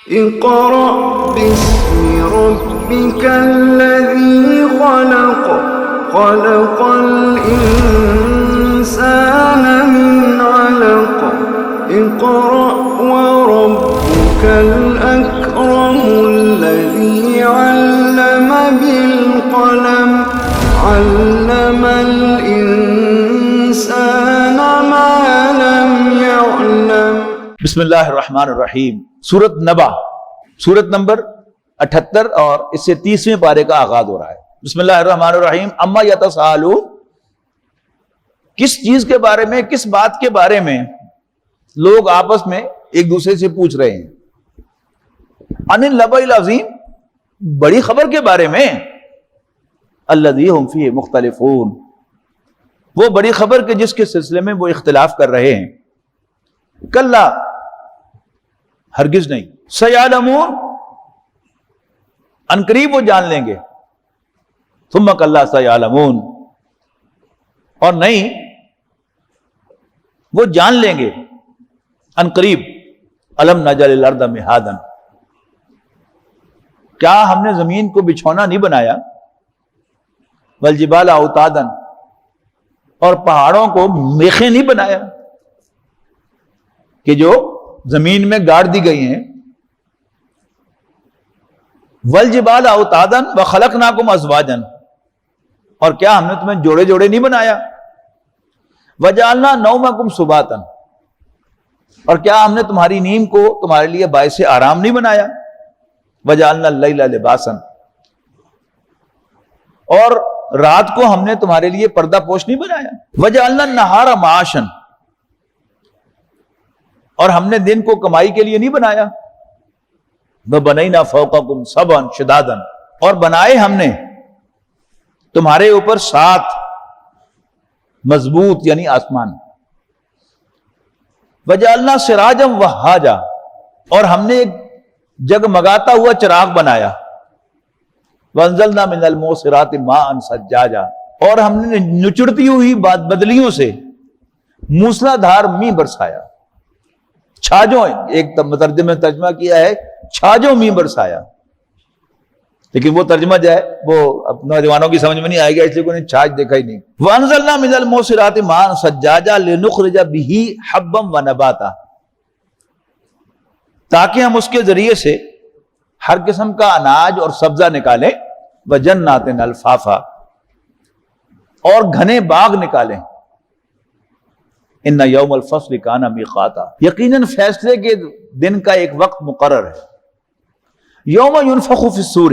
اقرأ باسم ربك الذي خلق خلق الإنسان من علق اقرأ وربك الأكرم الذي علم بالقلم علم الإنسان ما لم يعلم۔ بسم اللہ الرحمن الرحیم۔ سورۃ نبا، سورت نمبر 78 اور اس سے 30ویں پارے کا آغاز ہو رہا ہے۔ بسم اللہ الرحمن الرحیم۔ اما یتساءلون، کس چیز کے بارے میں، کس بات کے بارے میں لوگ آپس میں ایک دوسرے سے پوچھ رہے ہیں؟ عن النبأ العظیم، بڑی خبر کے بارے میں۔ الذی ھم فیہ مختلفون، وہ بڑی خبر کے جس کے سلسلے میں وہ اختلاف کر رہے ہیں۔ کلا، ہرگز نہیں۔ سیعلمون، ان قریب وہ جان لیں گے۔ ثم کلا سیعلمون، اور نہیں وہ جان لیں گے ان قریب۔ الم نجعل الارض مہادا، کیا ہم نے زمین کو بچھونا نہیں بنایا؟ والجبال اوتادا، اور پہاڑوں کو میخیں نہیں بنایا کہ جو زمین میں گاڑ دی گئی ہیں۔ والجبال اوتادا وخلقناکم ازواجا، اور کیا ہم نے تمہیں جوڑے جوڑے نہیں بنایا؟ وجعلنا نومکم سباتا، اور کیا ہم نے تمہاری نیند کو تمہارے لیے باعث آرام نہیں بنایا؟ وجعلنا اللیل لباسا، اور رات کو ہم نے تمہارے لیے پردہ پوش نہیں بنایا؟ وجعلنا النہار معاشا، اور ہم نے دن کو کمائی کے لیے نہیں بنایا؟ وَبَنَيْنَا فَوْقَكُمْ سَبْعًا شِدَادًا، اور بنائے ہم نے تمہارے اوپر 7 مضبوط یعنی آسمان۔ وَجَعَلْنَا سِرَاجًا وَهَّاجًا، اور ہم نے ایک جگمگاتا ہوا چراغ بنایا۔ وَأَنزَلْنَا مِنَ الْمُعْصِرَاتِ مَاءً ثَجَّاجًا، اور ہم نے نچڑتی ہوئی بدلیوں سے موسلا دھار می برسایا۔ چھاجوں، ایک مترجم نے ترجمہ کیا ہے چھاجوں می برسایا، لیکن وہ ترجمہ جو ہے وہ نوجوانوں کی سمجھ میں نہیں آئے گا، اس لیے کوئی نے چھاج دیکھا ہی نہیں۔ وَأَنزَلْنَا مِنَ الْمُعْصِرَاتِ مَاءً ثَجَّاجًا لِنُخْرِجَ بِهِ حَبًّا وَنَبَاتًا، تاکہ ہم اس کے ذریعے سے ہر قسم کا اناج اور سبزہ نکالیں۔ وَجَنَّاتٍ أَلْفَافًا، اور گھنے باغ نکالیں۔ ان یوم الفصل کان میقاتا، یقیناً فیصلے کے دن کا ایک وقت مقرر ہے۔ یوم ینفخ فی الصور،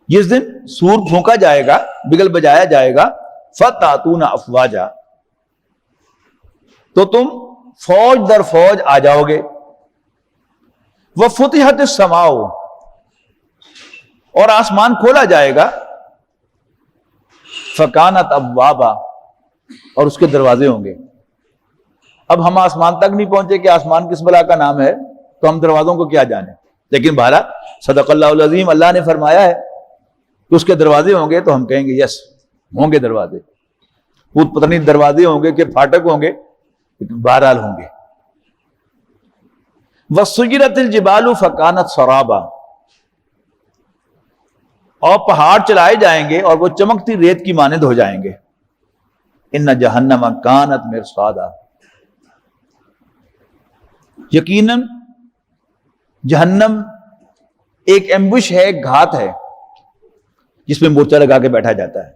جس دن سور پھونکا جائے گا، بگل بجایا جائے گا۔ فتاتون افواجا، تو تم فوج در فوج آ جاؤ گے۔ وفتحت السماء، اور آسمان کھولا جائے گا۔ فکانت ابوابا، اور اس کے دروازے ہوں گے۔ اب ہم آسمان تک نہیں پہنچے کہ آسمان کس بلا کا نام ہے، تو ہم دروازوں کو کیا جانیں، لیکن بہرحال صدق اللہ العظیم، اللہ نے فرمایا ہے کہ اس کے دروازے ہوں گے، تو ہم کہیں گے یس ہوں گے دروازے۔ پتہ نہیں دروازے ہوں گے کہ پھاٹک ہوں گے، لیکن بہرحال ہوں گے۔ وَسُيِّرَتِ الْجِبَالُ فَكَانَتْ سَرَابًا، اور پہاڑ چلائے جائیں گے اور وہ چمکتی ریت کی مانند ہو جائیں گے۔ ان جہنم کانت مرصادا، یقیناً جہنم ایک ایمبوش ہے، ایک گھات ہے جس میں مورچہ لگا کے بیٹھا جاتا ہے۔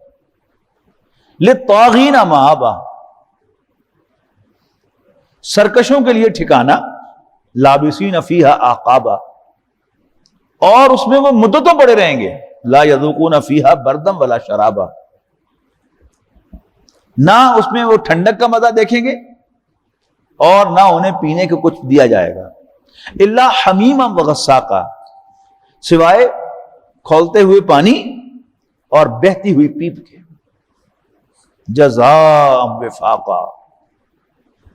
للطاغین مآبا، سرکشوں کے لیے ٹھکانہ۔ لابسین فیہا احقابا، اور اس میں وہ مدتوں پڑے رہیں گے۔ لا یذوقون فیہا بردا ولا شرابا، نہ اس میں وہ ٹھنڈک کا مزہ دیکھیں گے اور نہ انہیں پینے کو کچھ دیا جائے گا۔ الا حمیما وغساقا، سوائے کھولتے ہوئے پانی اور بہتی ہوئی پیپ کے۔ جزاء وفاقا،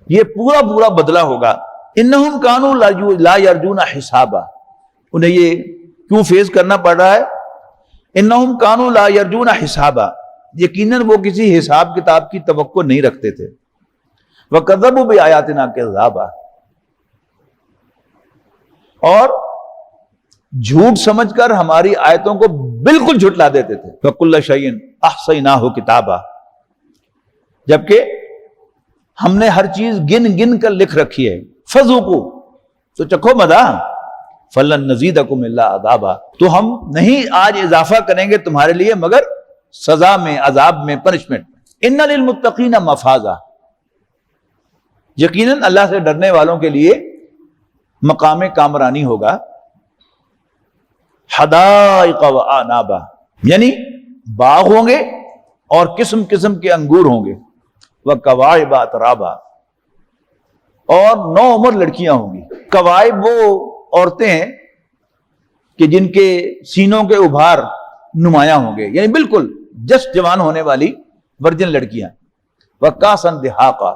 یہ پورا پورا بدلہ ہوگا۔ انہم کانوا لا یرجون حسابا، انہیں یہ کیوں فیس کرنا پڑ رہا ہے؟ انہم کانوا لا یرجون حسابا، یقیناً وہ کسی حساب کتاب کی توقع نہیں رکھتے تھے۔ وَكَذَّبُوا بِآيَاتِنَا كَذَّابًا، اور جھوٹ سمجھ کر ہماری آیتوں کو بالکل جھٹلا دیتے تھے. وَكُلَّ شَيْءٍ أَحْصَيْنَاهُ كِتَابًا، جبکہ ہم نے ہر چیز گن گن کر لکھ رکھی ہے. فَذُوقُوا، تو چکھو مزہ. فَلَن نَّزِيدَكُمْ إِلَّا عَذَابًا، تو ہم نہیں آج اضافہ کریں گے تمہارے لیے مگر سزا میں، عذاب میں، پنشمنٹ میں. اِنَّ لِلْمُتَّقِينَ مَفَازًا، یقیناً اللہ سے ڈرنے والوں کے لیے مقام کامرانی ہوگا. حدائق وعنابا، یعنی باغ ہوں گے اور قسم قسم کے انگور ہوں گے. وکواعب اترابا، اور 9 عمر لڑکیاں ہوں گی. کواعب وہ عورتیں ہیں کہ جن کے سینوں کے ابھار نمایاں ہوں گے، یعنی بالکل جسٹ جوان ہونے والی ورجن لڑکیاں. وکاسا دہاقا،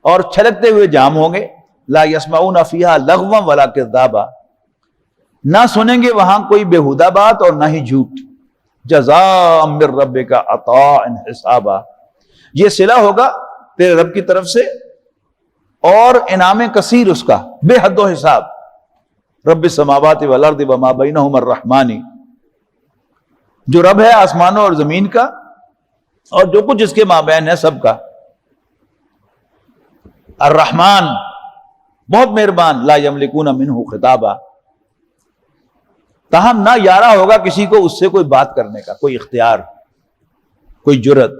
اور چھلکتے ہوئے جام ہوں گے. لا یسمعون فیہا لغوا ولا کذابا، نہ سنیں گے وہاں کوئی بےہودہ بات اور نہ ہی جھوٹ. جزاء من ربک عطاء حسابا، یہ صلہ ہوگا تیرے رب کی طرف سے اور انعام کثیر اس کا بے حد و حساب. رب السماوات والارض وما بینہما الرحمن، جو رب ہے آسمانوں اور زمین کا اور جو کچھ اس کے مابین ہے سب کا. الرحمن، بہت مہربان. لا یملکون منہ خطابا، تاہم نہ یارہ ہوگا کسی کو اس سے کوئی بات کرنے کا کوئی اختیار، کوئی جرت.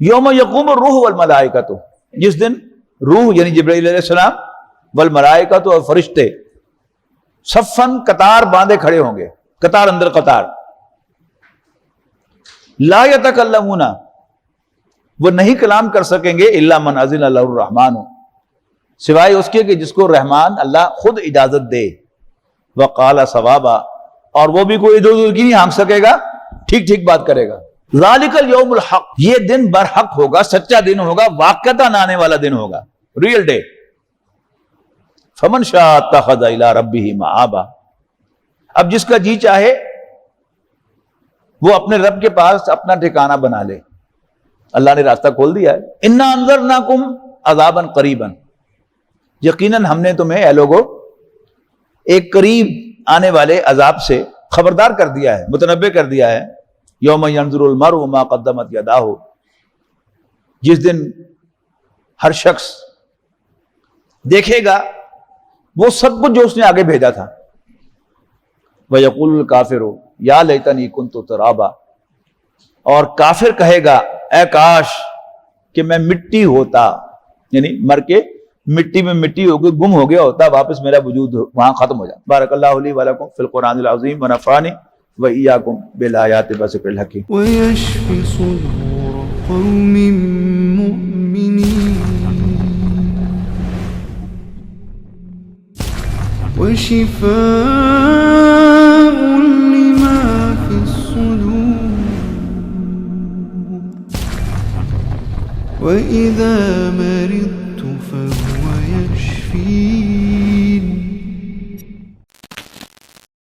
یوم یقوم الروح والملائکۃ، جس دن روح یعنی جبرائیل علیہ السلام والملائکۃ اور فرشتے صفن قطار باندھے کھڑے ہوں گے، قطار اندر قطار. لا یتکلمون، وہ نہیں کلام کر سکیں گے الا من اذن له الرحمن، سوائے اس کے کہ جس کو رحمان اللہ خود اجازت دے. وقال صوابا، اور وہ بھی کوئی ادھر ادھر کی نہیں ہانک سکے گا، ٹھیک ٹھیک بات کرے گا. ذالک الیوم الحق، یہ دن برحق ہوگا، سچا دن ہوگا، واقعتاً آنے والا دن ہوگا، ریئل ڈے. فمن شاء اتخذ الی ربہ مآبا، اب جس کا جی چاہے وہ اپنے رب کے پاس اپنا ٹھکانہ بنا لے. اللہ نے راستہ کھول دیا ہے. انا انذرناکم عذابا قریبا، یقیناً ہم نے تمہیں اے لوگو ایک قریب آنے والے عذاب سے خبردار کر دیا ہے، متنبع کر دیا ہے. یوم ینظر المرء ما قدمت یداہ، جس دن ہر شخص دیکھے گا وہ سب کچھ جو اس نے آگے بھیجا تھا. وَيَقُولُ الْكَافِرُ يَا لَيْتَنِي كُنْتُ تُرَابًا، اور کافر کہے گا اے کاش کہ میں مٹی ہوتا، یعنی مر کے مٹی میں مٹی ہو گئی، گم ہو گیا ہوتا، واپس میرا وجود وہاں ختم ہو جائے. بارک اللہ لی ولکم فی القرآن العظیم ونفعنی وإیاکم بالآیات والذکر الحکیم. ويشفي صدور قوم مؤمنين وشفاء لما في الصدور وإذا مرضت فهو يشفين